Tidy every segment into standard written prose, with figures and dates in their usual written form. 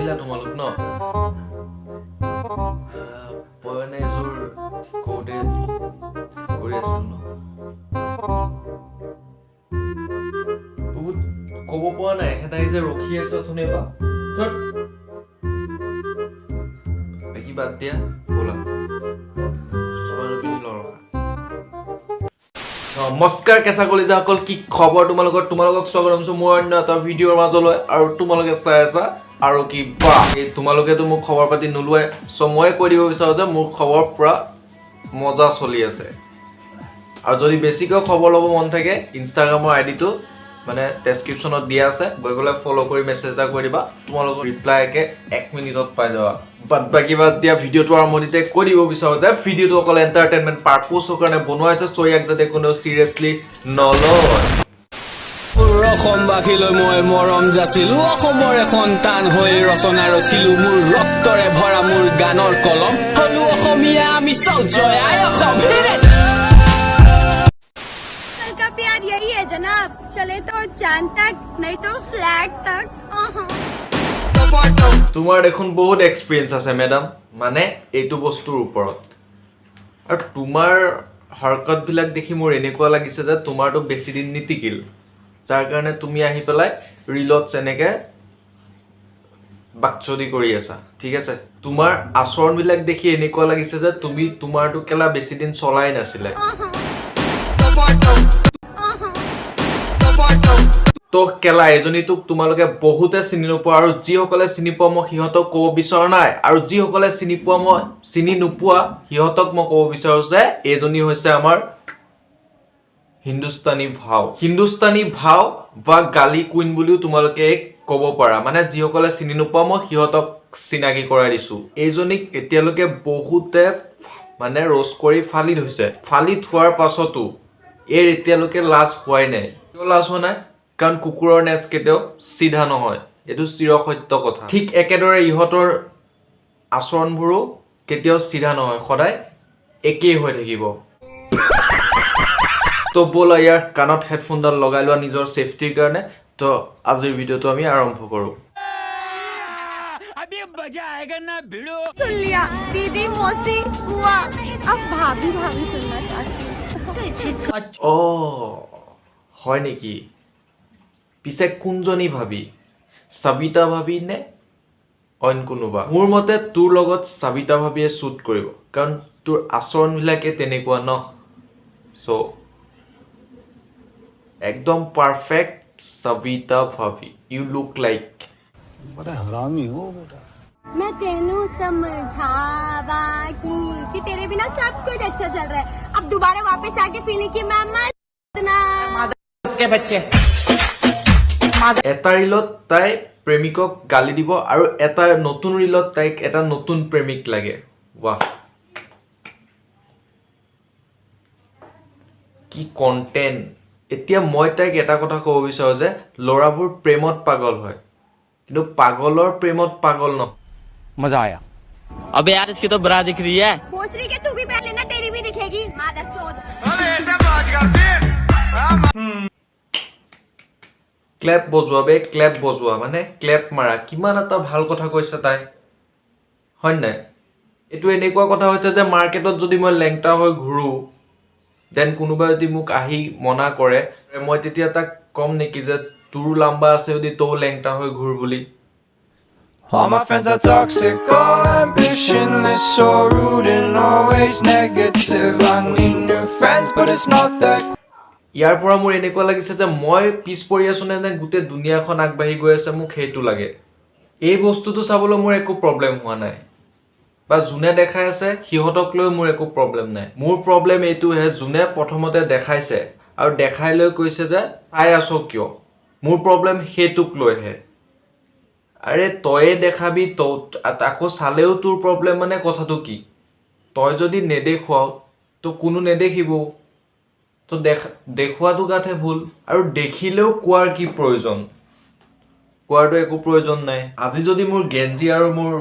আহিলা তোমালোক ন মই মানে এযোৰ কোট কৰি আছিলো ন বহুত ক'ব পৰা নাই এটা যে ৰখি আছে অথনি বা বাকী বাদ দিয়া ব'লা নমস্কাৰ কেঁচা কলিজাসকল কি খবৰ তোমালোকক স্বাগতম জনাইছো মোৰ অন্য এটা ভিডিঅ'ৰ মাজলৈ আৰু তোমালোকে চাই আছা আৰু কি বাহ এই তোমালোকেতো মোক খবৰ পাতি নোলোৱাই চ' মই কৈ দিব বিচাৰো যে মোৰ খবৰ পুৰা মজা চলি আছে আৰু যদি বেছিকৈ খবৰ ল'ব মন থাকে ইনষ্টাগ্ৰামৰ আইডিটো মানে ডেছক্ৰিপশ্যনত দিয়া আছে গৈ গ'লে ফ'ল' কৰি মেছেজ এটা কৰি দিবা তোমালোকৰ ৰিপ্লাই একে 1 মিনিটত পাই যাবা বাদ দিয়া ভিডিঅ'টো আৰম্ভণিতে কৈ দিব বিচাৰো যে ভিডিঅ'টো অকল এণ্টাৰটেইনমেণ্ট পাৰপ'জৰ কাৰণে বনোৱা হৈছে চ' ইয়াক যাতে কোনেও চিৰিয়াছলি নলয় অসমবাসীলৈ মই মৰম যাচিলো অসমৰ এখন টান হৈ ৰচনা ৰচিলো মোৰ ৰক্তৰে ভৰা মোৰ গানৰ কলম হলো অসমীয়া আমি চৌ জয় আই অসম का प्यार यही है जनाब चले तो चांद तक नहीं तो फ्लैट तक তোমাৰ দেখোন বহুত এক্সপিৰিয়েঞ্চ আছে মেডাম মানে এইটো বস্তুৰ ওপৰত আৰু তোমাৰ হৰকতবিলাক দেখি মোৰ এনেকুৱা লাগিছে যে তোমাৰটো বেছি দিন নিতিকিল যাৰ কাৰণে তুমি আহি পেলাই ৰিলত এনেকৈ বাকচদি কৰি আছা ঠিক আছে তোমাৰ আচৰণবিলাক দেখি এনেকুৱা লাগিছে যে তুমি তোমাৰটো কেলা বেছি দিন চলাই নাছিলে তো কেলা এজনীটোক তোমালোকে বহুতে চিনি নোপোৱা আৰু যিসকলে চিনি পোৱা মই সিহঁতক ক'ব বিচৰা নাই আৰু যিসকলে চিনি পোৱা মই চিনি নোপোৱা সিহঁতক মই ক'ব বিচাৰোঁ যে এজনী হৈছে আমাৰ হিন্দুস্তানী ভাও বা গালি কুইন বুলিও তোমালোকে ক'ব পাৰা মানে যিসকলে চিনি নোপোৱা মই সিহঁতক চিনাকি কৰাই দিছোঁ এইজনীক এতিয়ালৈকে বহুতে মানে ৰ'ষ্ট কৰি ফালি থৈছে ফালি থোৱাৰ পাছতো এতিয়ালৈকে লাজ হোৱাই নাই কিয় লাজ হোৱা নাই কাৰণ কুকুৰৰ নেজ কেতিয়াও চিধা নহয় এইটো চিৰসত্য কথা ঠিক একেদৰে ইহঁতৰ আচৰণবোৰো কেতিয়াও চিধা নহয় সদায় একেই হৈ থাকিব তো ব'লা ইয়াৰ কাণত হেডফোনডাল লগাই লোৱা নিজৰ ছেফটিৰ কাৰণে তো আজিৰ ভিডিঅ'টো আমি আৰম্ভ কৰোঁ सुन लिया दीदी मौसी हुआ अब भाभी सुनना चाहती হয় নেকি পিছে কোনজনী ভাবি সবিতা ভাবি নে অইন কোনোবা মোৰ মতে তোৰ লগত সবিতা ভাবিয়ে শ্বুট কৰিব কাৰণ তোৰ আচৰণবিলাকে তেনেকুৱা ন চ' একদম পাৰফেক্ট সবিতা ভাবি ইউ লুক লাইক बड़ा हरामी हो बेटा मैं तेनू समझावा कि तेरे बिना सब कुछ अच्छा चल रहा है अब दोबारा वापस आके फीलिंग की मैं के बच्चे এটা ৰিলত তাই প্ৰেমিকক গালি দিব আৰু এটা নতুন ৰিলত তাইক এটা নতুন প্ৰেমিক লাগে বাহ কি কণ্টেণ্ট এতিয়া মই তাইক এটা কথা ক'ব বিচাৰোঁ যে ল'ৰাবোৰ প্ৰেমত পাগল হয় কিন্তু পাগলৰ প্ৰেমত পাগল নহয় मजा आया अबे यार इसकी तो बरा दिख रही है भोसरी के तू भी पहन लेना तेरी भी दिखेगी मादरचोद ক্লেপ বজোৱা মানে ক্লেপ মাৰা কিমান এটা ভাল কথা কৈছে তাই হয় নাই এইটো এনেকুৱা কথা হৈছে যে মাৰ্কেটত যদি মই লেংটা হৈ ঘূৰো দেন কোনোবাই যদি মোক আহি মনা কৰে মই তেতিয়া তাক কম নেকি যে তোৰ লাম্বা আছে যদি তও লেংটা হৈ ঘূৰ বুলি All my friends are toxic, all ambition is so rude and always negative. I need new friends, but it's not that. ইয়াৰ পৰা মোৰ এনেকুৱা লাগিছে যে মই পিছ পৰি আছো নে গোটেই দুনিয়াখন আগবাঢ়ি গৈ আছে মোক সেইটো লাগে এই বস্তুটো চাবলৈ মোৰ একো প্ৰব্লেম হোৱা নাই বা যোনে দেখাই আছে সিহঁতক লৈ মোৰ একো প্ৰব্লেম নাই মোৰ প্ৰব্লেম এইটোহে যোনে প্ৰথমতে দেখাইছে আৰু দেখাই লৈ কৈছে যে চাই আছো কিয় মোৰ প্ৰব্লেম সেইটোক লৈহে আৰে তয়ে দেখাবি আকৌ চালেও তোৰ প্ৰব্লেম মানে কথাটো কি তই যদি নেদেখুৱাও তো কোনো নেদেখিব তো দেখুৱাটো গাতহে ভুল আৰু দেখিলেও কোৱাৰ কি প্ৰয়োজন কোৱাৰটো একো প্ৰয়োজন নাই আজি যদি মোৰ গেঞ্জি আৰু মোৰ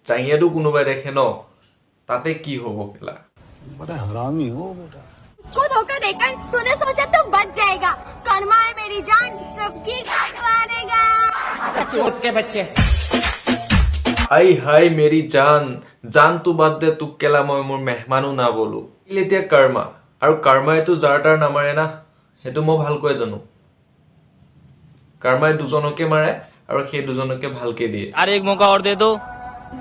চাইয়াটো কোনোবাই দেখে ন তাতে কি হ'ব কেলা बड़ा हरामी हो बेटा उसको धोखा देकर तूने सोचा तो बच जाएगा कर्मा है मेरी जान सबकी काटवा देगा चोट के बच्चे আই হাই মেৰি জান তো বাদ দে তোক কেলা মই মোৰ মেহমানো না বলো এতিয়া কৰ্মা আৰু কৰ্মাইতো যাৰ তাৰ নামাৰে না সেইটো মই ভালকৈ জানো কৰ্মাই দুজনকে মাৰে আৰু সেই দুজনকে ভালকে দিয়ে अरे एक मौका और दे दो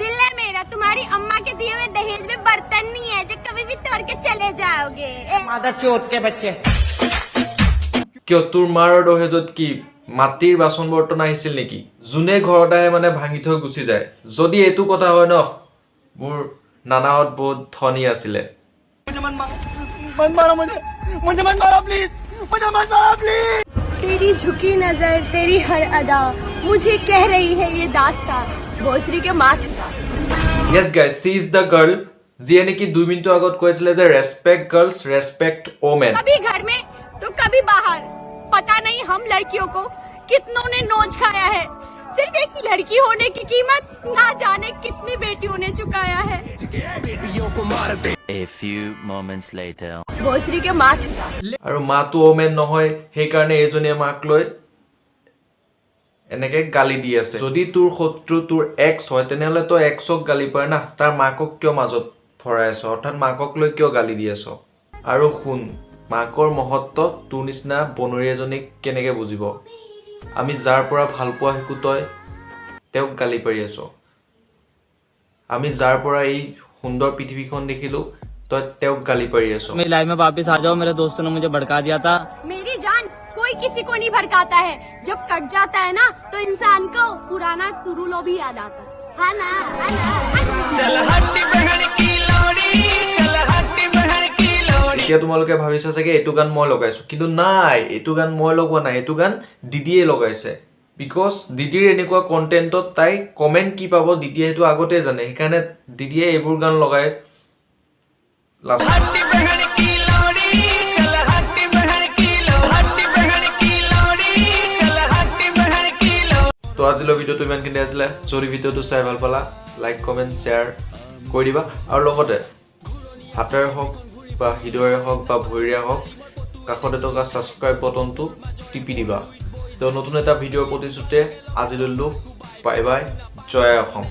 दिल है मेरा तुम्हारी अम्मा के दिए हुए दहेज में बर्तन नहीं है जो कभी भी तोड़ के चले जाओगे मादर चोट के बच्चे কিয় তোৰ মাৰৰ দহেজত কি মাটিৰ বাচন বৰ্তন আহিছিল নেকি যোনে ঘৰত আহে মানে ভাঙি থৈ গুচি যায় যদি এইটো কথা হয় ন মোৰ নানাহত বহুত ধনী আছিলে तेरी झुकी नजर तेरी हर अदा मुझे कह रही है ये दास्तां भोसरी के माँ छुटा Yes guys, she is the girl যিয়ে নেকি 2 মিনিটৰ আগত কৈছিলে যে ৰেসপেক্ট গাৰ্লছ ৰেসপেক্ট ওমেন कभी घर में तो कभी बाहर पता नहीं हम लड़कियों को कितनों ने नोच खाया है सिर्फ एक लड़की होने की कीमत ना जाने कितनी बेटियों ने चुकाया है A few moments later. भोसरी के माँ छुटा আৰু মাতো ওমেন নহয় সেইকাৰণে এজনীয়ে মাক লৈ এনেকে গালি দি আছে যদি তোৰ শত্ৰু তোৰ এক্স হয় তেনেহলে তো এক্সক গালি পায় না তাৰ মাকক কিয় মাজত ফৰাই আছ অৰ্থাৎ মাকক লৈ কিয় গালি দি আছ আৰু শুন মাকৰ মহত্ব তোৰ নিচিনা বনৰী এজনীক কেনেকে বুজিব আমি যাৰ পৰা ভাল পোৱা শিকো তই তেওঁক গালি পাৰি আছ আমি যাৰ পৰা এই সুন্দৰ পৃথিৱীখন দেখিলো তই তেওঁক গালি পাৰি আছ मेरी लाइफ में वापस आ जाओ मेरे दोस्तों ने मुझे भड़का दिया था मेरी जान कोई किसी को नहीं भड़काता है जब कट जाता है ना तो इंसान को पुराना कुरुलो भी याद आता है ना এতিয়া তোমালোকে ভাবিছা চাগে এইটো গান মই লগাইছো কিন্তু নাই এইটো গান মই লগোৱা নাই এইটো গান দিদিয়ে লগাইছে বিকজ দিদিৰ এনেকুৱা কন্টেন্টত তাই কমেন্ট কি পাব দিদিয়ে সেইটো আগতে জানে সেইকাৰণে দিদিয়ে এইবোৰ গান লগাই তো আজিলৈ ভিডিঅ'টো ইমানখিনি আছিলে যদি ভিডিঅ'টো চাই ভাল পালা লাইক কমেণ্ট শ্বেয়াৰ কৰি দিবা আৰু লগতে হাতেৰে হওক বা হৃদয়ৰে হওক বা ভৰিৰে হওক কাষতে থকা ছাবস্ক্ৰাইব বটনটো টিপি দিবা তো নতুন এটা ভিডিঅ'ৰ প্ৰতিশ্ৰুতিৰে আজিলৈ বাই বাই জয় অসম